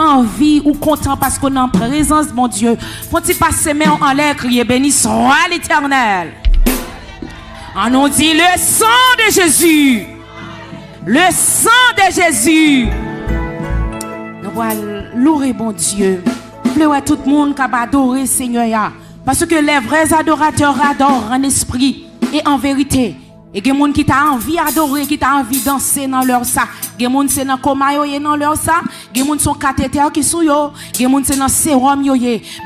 envie ou content parce qu'on est en présence de mon Dieu. Faut-il passer main en l'air, crier béni soit l'Éternel. On nous dit le sang de Jésus. Le sang de Jésus. Nous allons louer bon Dieu. Pleure tout le monde qui a adoré Seigneur. Parce que les vrais adorateurs adorent en esprit et en vérité. Et il y a des gens qui ont envie d'adorer, qui ont envie de danser dans leur ça. Il y a des gens qui sont dans coma dans leur ça. Il y a des gens qui sont cathéter qui sont yo. Il y a des gens qui sont dans sérum yo.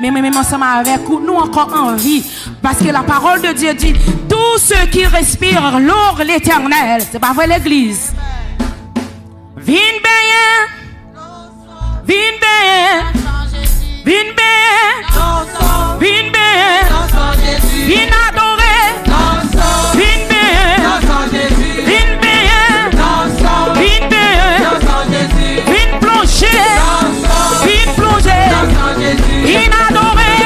Mais même ensemble avec nous encore envie. Parce que la parole de Dieu dit, tous ceux qui respirent louent l'Éternel. C'est pas vrai l'église. Viens bien. Viens bien. Viens bien. Viens bien. Viens adorer. Viens bien. Viens bien. Viens bien. Viens plonger. Viens plonger. Viens adorer.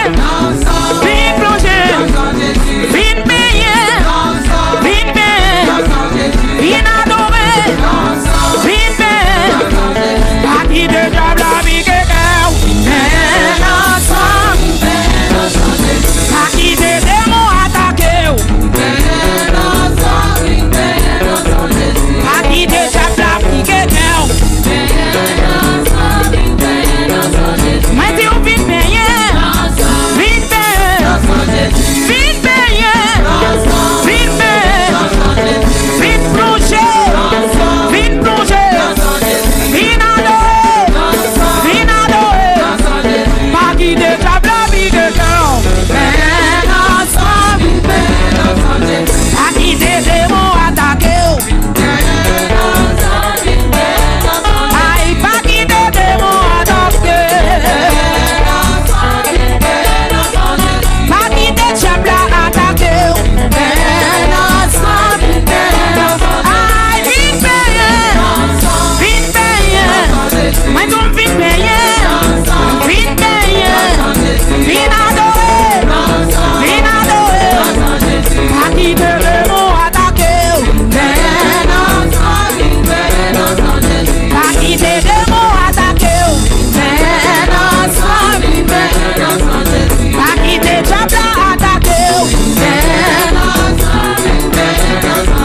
Viens plonger. Viens bien. Viens bien. Viens adorer. Viens bien. Parti de diable la vie que parti de démons attaqués. Parti de diable la vie que maintenant on vient payer. Vite payer. Vite payer. Vite payer. Vite plonger. Vite plonger. Vite adorer. Vite adorer. Parti de diable la vie que parti de démons attaqués. Aïe, parti de démons attaqués. Parti de diable attaqués. Aïe, vite payer. Vite payer. Moi donc vite payer. Vite payer. Vite adorer. Vite adorer. Parti de démons attaqués. Parti de démons attaqués. Parti de diable attaqués.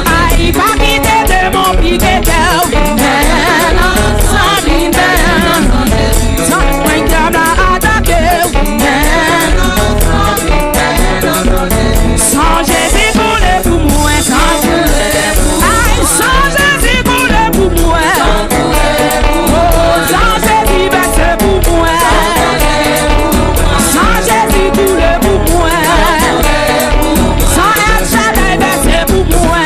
Aïe, parti de démons piqués. Sans Jésus couler pour moi, aïe, sans Jésus couler pour moi, sans Jésus verser pour moi, sans Jésus couler pour moi, sans El Shaddai verser pour moi,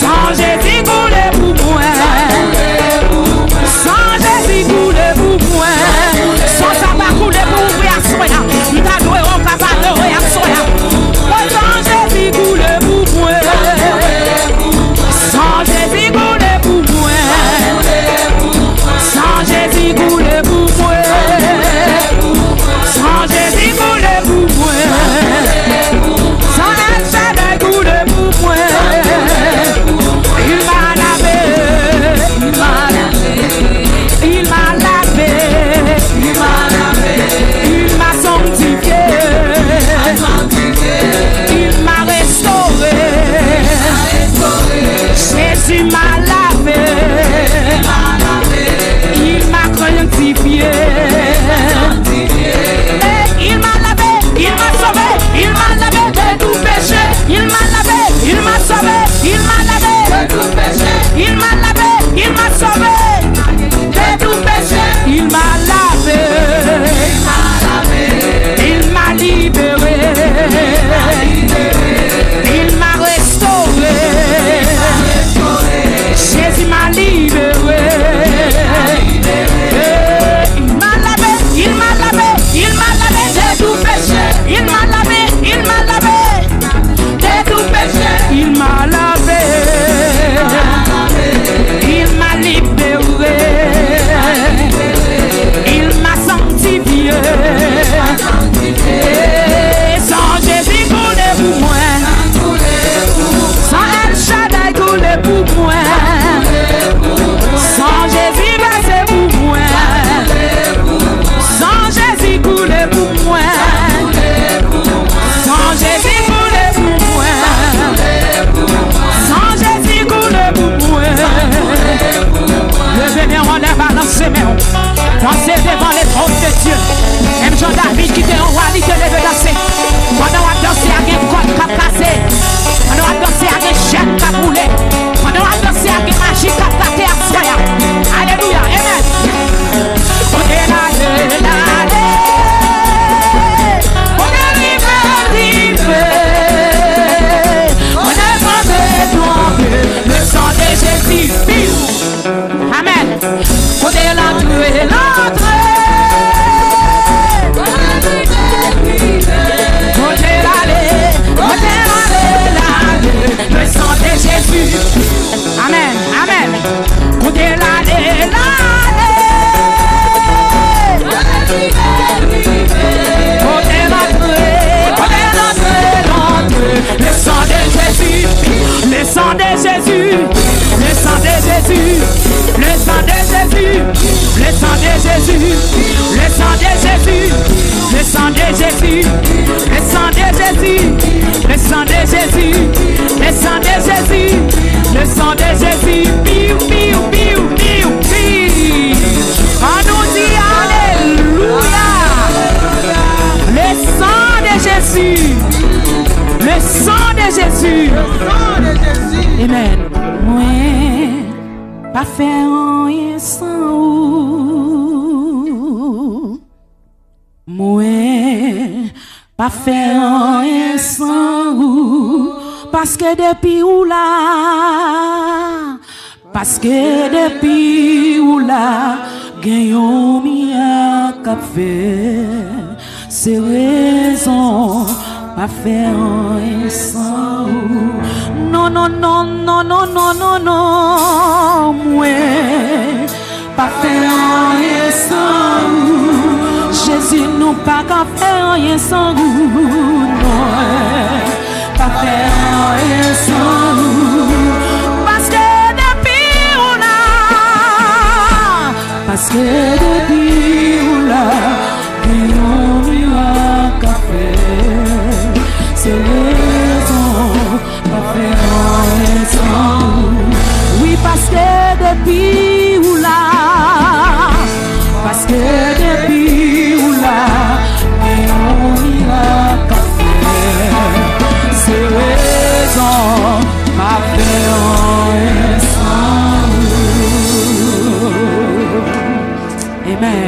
sans Jésus couler pour moi, sans Jésus couler pour moi, sans ça va couler pour ouvrir soya, il t'a doué on va pas doué à soya. Sans Jésus couler pour moi, sans Jésus couler pour moi, sans Jésus couler pour moi, sans Jésus couler pour moi, sans El Shaddai couler pour moi. Il m'a lavé, il m'a lavé, il m'a lavé, il m'a lavé, il m'a sanctifié. Il m'a restauré. Jésus m'a lavé. Il m'a crucifié. ses mains. Dansez devant les trônes de Dieu. Même Jean David qui était en roi, il te lève danser. Pendant on a dansé à un code qui a cassé. Pendant on a dansé à un chèque qui a brûlé. Pendant on a dansé à un magie qui a tâté à soya. Alléluia, amen. On est là, on est rivé. On est tombé, le sang de Jésus. Amen. On est l'entrée. Le sang de Jésus. Amen. Amen. Côté l'année. Côté l'entrée. Le sang de Jésus. Le sang de Jésus. Le sang de Jésus. Le sang de Jésus. Le sang de Jésus. Le sang de Jésus. Le sang de Jésus. Le sang de Jésus. Le sang de Jésus. Le sang de Jésus. Le sang de Jésus. Piou, piou, piou, piou, piou. On nous dit alléluia. Le sang de Jésus. Le sang de Jésus. Amen. Moi, pas faire rien sans vous. Moi, pas faire rien sans vous. Parce que depuis ou là, gagnons mia café, c'est raison, pas faire un sans. Non, non, non, non, non, non, non, non, moi, pas faire un sans. Jésus nous pas qu'à faire rien sans vous, non. Pas faire rien sans nous. Parce que depuis on a, parce que depuis on a, on m'a café. C'est raison, pas faire rien sans nous. Oui, parce que depuis on a, parce que depuis on a, on m'a café. C'est raison, ma paix en Amen.